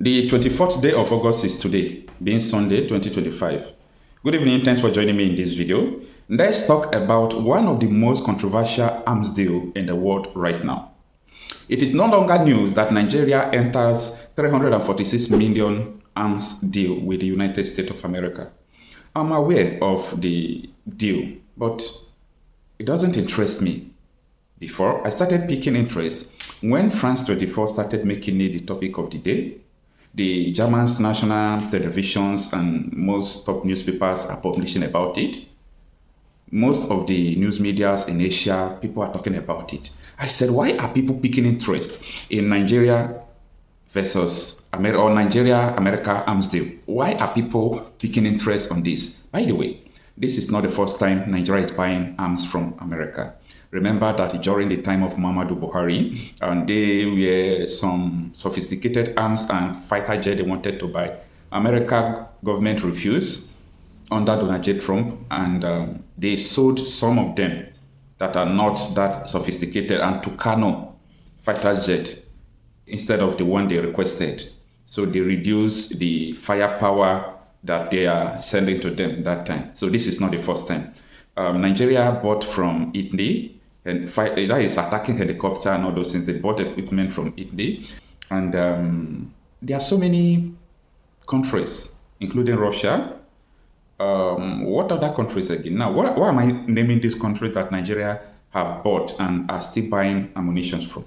The 24th day of August is today, being Sunday 2025. Good evening, thanks for joining me in this video. Let's talk about one of the most controversial arms deal in the world right now. It is no longer news that Nigeria enters 346 million arms deal with the United States of America. I'm aware of the deal, but it doesn't interest me. Before, I started picking interest when France 24 started making it the topic of the day. The German's national televisions and most top newspapers are publishing about it. Most of the news medias in Asia, people are talking about it. I said, why are people picking interest in Nigeria versus America, or Nigeria-America arms deal? Why are people picking interest on this? By the way, this is not the first time Nigeria is buying arms from America. Remember that during the time of Muhammadu Buhari, there were some sophisticated arms and fighter jet they wanted to buy. American government refused under Donald J. Trump, and they sold some of them that are not that sophisticated and to Kanu fighter jet instead of the one they requested. So they reduced the firepower that they are sending to them that time. So this is not the first time. Nigeria bought from Italy, and that is attacking helicopter and all those things. They bought equipment from Italy. And there are so many countries, including Russia. What other countries again? Now, why am I naming these countries that Nigeria have bought and are still buying ammunition from?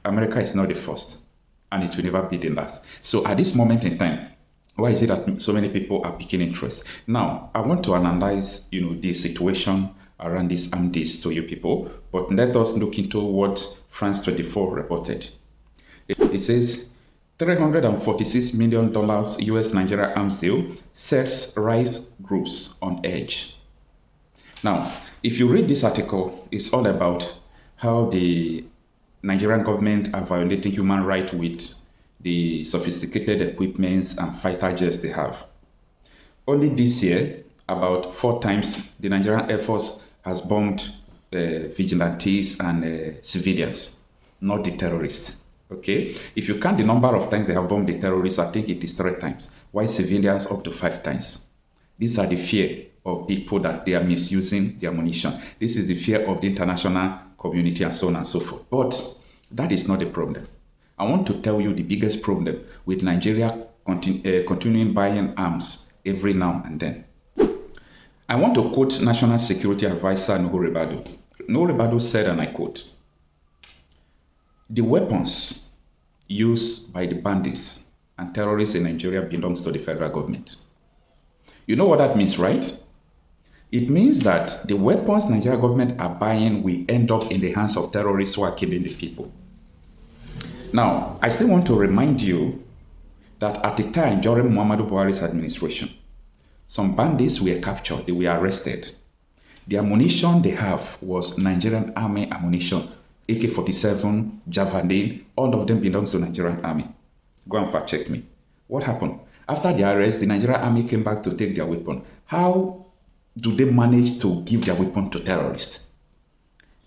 America is not the first, and it will never be the last. So at this moment in time, why is it that so many people are picking interest? Now, I want to analyze, the situation around this arms to you people, but let us look into what France 24 reported. It says $346 million US Nigeria arms deal sets rights groups on edge. Now, if you read this article, it's all about how the Nigerian government are violating human rights with the sophisticated equipments and fighter jets they have. Only this year, about 4 times, the Nigerian Air Force has bombed vigilantes and civilians, not the terrorists. Okay? If you count the number of times they have bombed the terrorists, I think it is 3 times. Why civilians up to 5 times? These are the fear of people that they are misusing their ammunition. This is the fear of the international community and so on and so forth. But that is not the problem. I want to tell you the biggest problem with Nigeria continuing buying arms every now and then. I want to quote National Security Advisor Nuhu Ribadu. Nuhu Ribadu said, and I quote, "The weapons used by the bandits and terrorists in Nigeria belongs to the federal government." You know what that means, right? It means that the weapons Nigeria government are buying will end up in the hands of terrorists who are killing the people. Now, I still want to remind you that at the time during Muhammadu Buhari's administration, some bandits were captured, they were arrested. The ammunition they have was Nigerian Army ammunition, AK-47, Javelin, all of them belongs to Nigerian Army. Go and fact check me. What happened? After the arrest, the Nigerian Army came back to take their weapon. How do they manage to give their weapon to terrorists?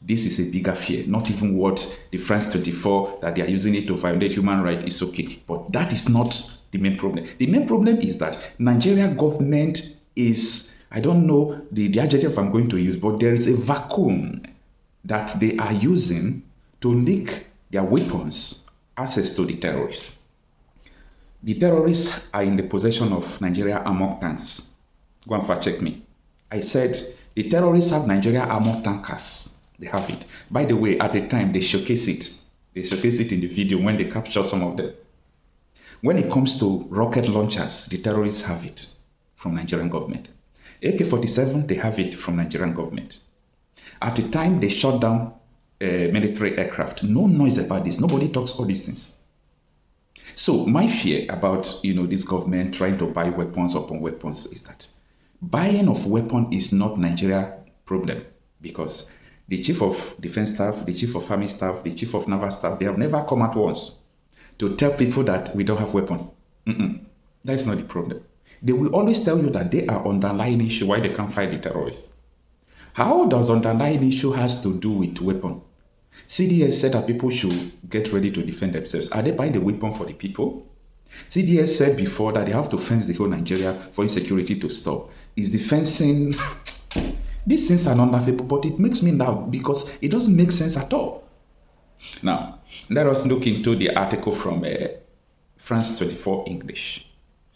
This is a bigger fear, not even what the France 24 that they are using it to violate human rights is okay. But that is not the main problem. The main problem is that Nigeria government is, I don't know the adjective I'm going to use, but there is a vacuum that they are using to leak their weapons access to the terrorists. The terrorists are in the possession of Nigeria armored tanks. Go and fact check me. I said the terrorists have Nigeria armored tankers. They have it. By the way, at the time, they showcase it. They showcase it in the video when they capture some of them. When it comes to rocket launchers, the terrorists have it from Nigerian government. AK-47, they have it from Nigerian government. At the time, they shot down military aircraft. No noise about this. Nobody talks all these things. So my fear about this government trying to buy weapons upon weapons is that buying of weapon is not Nigeria problem, because the chief of defense staff, the chief of army staff, the chief of naval staff, they have never come at once to tell people that we don't have weapon. That is not the problem. They will always tell you that they are underlying issue why they can't fight the terrorists. How does underlying issue has to do with weapon? CDS said that people should get ready to defend themselves. Are they buying the weapon for the people? CDS said before that they have to fence the whole Nigeria for insecurity to stop. Is the fencing... These things are not laughable, but it makes me laugh because it doesn't make sense at all. Now, let us look into the article from France 24 English.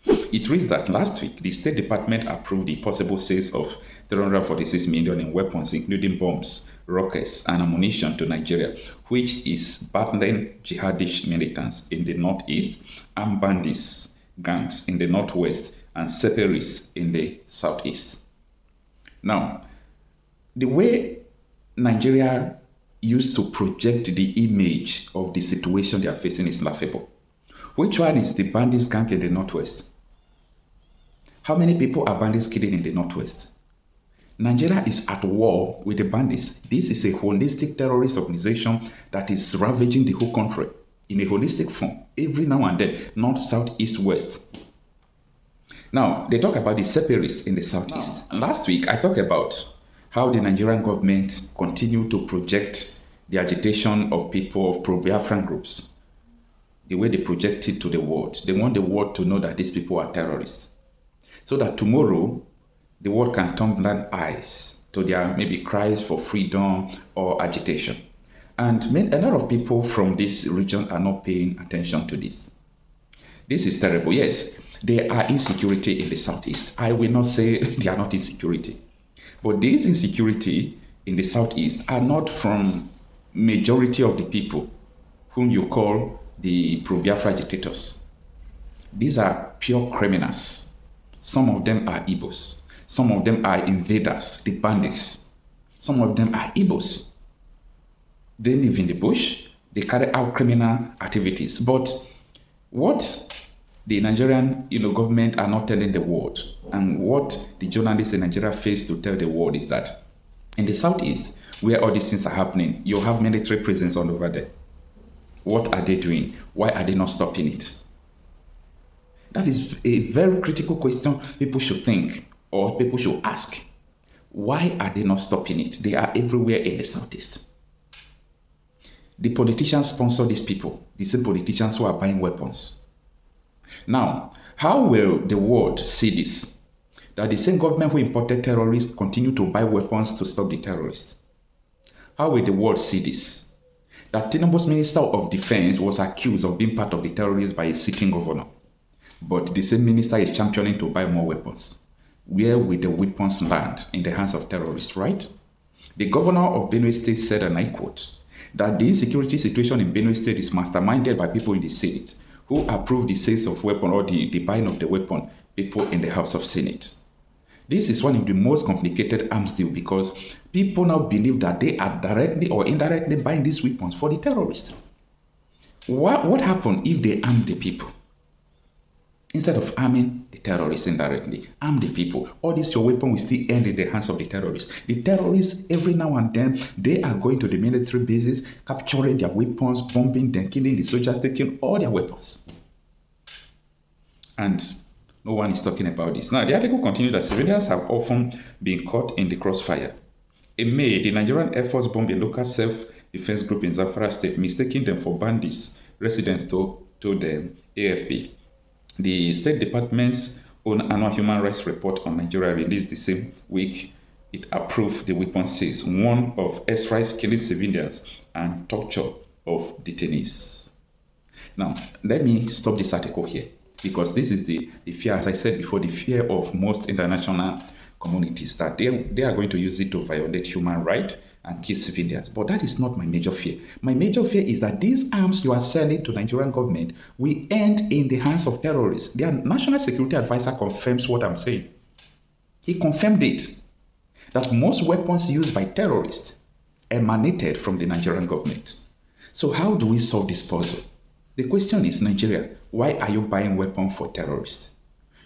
It reads that last week, the State Department approved the possible sales of 346 million in weapons, including bombs, rockets, and ammunition to Nigeria, which is battling jihadist militants in the northeast, armed bandits gangs in the northwest, and separatists in the southeast. Now, the way Nigeria used to project the image of the situation they are facing is laughable. Which one is the bandits gang in the northwest? How many people are bandits killing in the northwest? Nigeria is at war with the bandits. This is a holistic terrorist organization that is ravaging the whole country in a holistic form, every now and then, north, south, east, west. Now, they talk about the separatists in the southeast. Last week, I talked about how the Nigerian government continued to project the agitation of people of pro-Biafran groups, the way they project it to the world. They want the world to know that these people are terrorists, so that tomorrow the world can turn blind eyes to their maybe cries for freedom or agitation. And a lot of people from this region are not paying attention to this. This is terrible. Yes, there are insecurity in the southeast. I will not say they are not insecurity. But this insecurity in the southeast are not from majority of the people whom you call the pro-Biafra agitators. These are pure criminals. Some of them are Igbos. Some of them are invaders, the bandits. Some of them are Igbos. They live in the bush. They carry out criminal activities. But what the Nigerian government are not telling the world, and what the journalists in Nigeria face to tell the world, is that in the southeast, where all these things are happening, you have military presence all over there. What are they doing? Why are they not stopping it? That is a very critical question people should think, or people should ask. Why are they not stopping it? They are everywhere in the southeast. The politicians sponsor these people, the same politicians who are buying weapons. Now, how will the world see this? That the same government who imported terrorists continue to buy weapons to stop the terrorists. How will the world see this? That Tinubu's Minister of Defense was accused of being part of the terrorists by a sitting governor. But the same minister is championing to buy more weapons. Where will the weapons land? In the hands of terrorists, right? The governor of Benue State said, and I quote, that the insecurity situation in Benue State is masterminded by people in the Senate who approve the sales of weapon or the buying of the weapon, people in the House of Senate. This is one of the most complicated arms deal because people now believe that they are directly or indirectly buying these weapons for the terrorists. What happened if they arm the people? Instead of arming the terrorists indirectly, arm the people. All this your weapon will still end in the hands of the terrorists. The terrorists, every now and then, they are going to the military bases, capturing their weapons, bombing them, killing the soldiers, taking all their weapons. And no one is talking about this. Now, the article continued that civilians have often been caught in the crossfire. In May, the Nigerian Air Force bombed a local self-defense group in Zamfara State, mistaking them for bandits, residents told the AFP. The State Department's own annual human rights report on Nigeria released the same week. It approved the weapon sales, one of airstrikes killing civilians and torture of detainees. Now, let me stop this article here because this is the fear, as I said before, the fear of most international communities that they are going to use it to violate human rights and kill civilians. But that is not my major fear. My major fear is that these arms you are selling to the Nigerian government will end in the hands of terrorists. Their national security advisor confirms what I'm saying. He confirmed it, that most weapons used by terrorists emanated from the Nigerian government. So how do we solve this puzzle? The question is, Nigeria, why are you buying weapons for terrorists?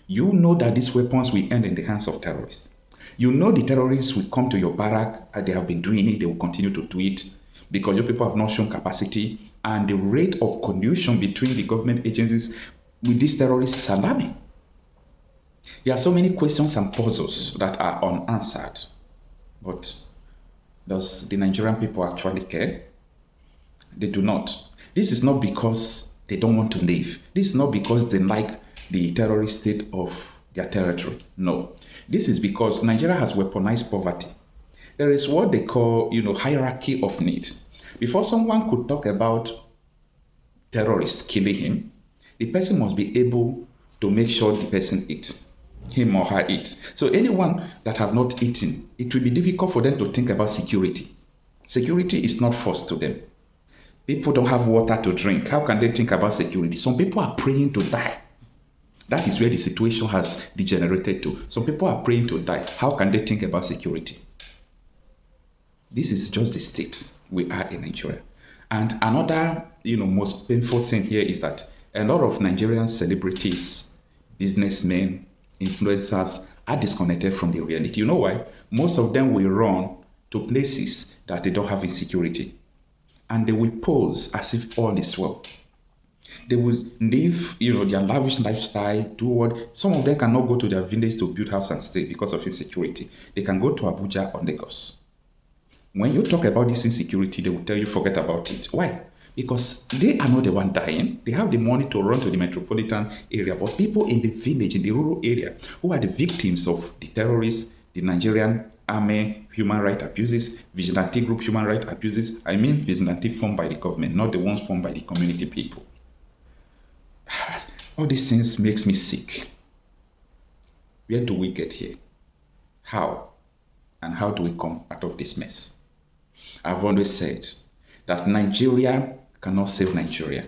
You know that these weapons will end in the hands of terrorists. You know the terrorists will come to your barrack, and they have been doing it, they will continue to do it because your people have not shown capacity, and the rate of collusion between the government agencies with these terrorists is alarming. There are so many questions and puzzles that are unanswered. But does the Nigerian people actually care? They do not. This is not because They don't want to leave. This is not because they like the terrorist state of their territory. No. This is because Nigeria has weaponized poverty. There is what they call, hierarchy of needs. Before someone could talk about terrorists killing him, the person must be able to make sure the person eats, him or her eats. So anyone that have not eaten, it will be difficult for them to think about security. Security is not forced to them. People don't have water to drink. How can they think about security? Some people are praying to die. That is where the situation has degenerated to. Some people are praying to die. How can they think about security? This is just the state we are in Nigeria. And another, most painful thing here is that a lot of Nigerian celebrities, businessmen, influencers are disconnected from the reality. You know why? Most of them will run to places that they don't have insecurity. And they will pose as if all is well. They will live, their lavish lifestyle, do what. Some of them cannot go to their village to build house and stay because of insecurity. They can go to Abuja or Lagos. When you talk about this insecurity, they will tell you forget about it. Why? Because they are not the one dying. They have the money to run to the metropolitan area. But people in the village, in the rural area, who are the victims of the terrorists, the Nigerian army human rights abuses, vigilante group human rights abuses. I mean vigilante formed by the government, not the ones formed by the community people. All these things makes me sick. Where do we get here? How? And how do we come out of this mess? I've always said that Nigeria cannot save Nigeria.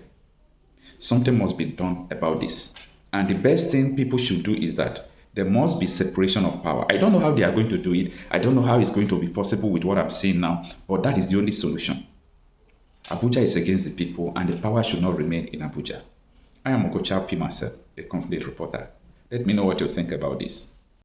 Something must be done about this. And the best thing people should do is that there must be separation of power. I don't know how they are going to do it. I don't know how it's going to be possible with what I'm saying now, but that is the only solution. Abuja is against the people, and the power should not remain in Abuja. I am Okocha Marcel, a conflict reporter. Let me know what you think about this.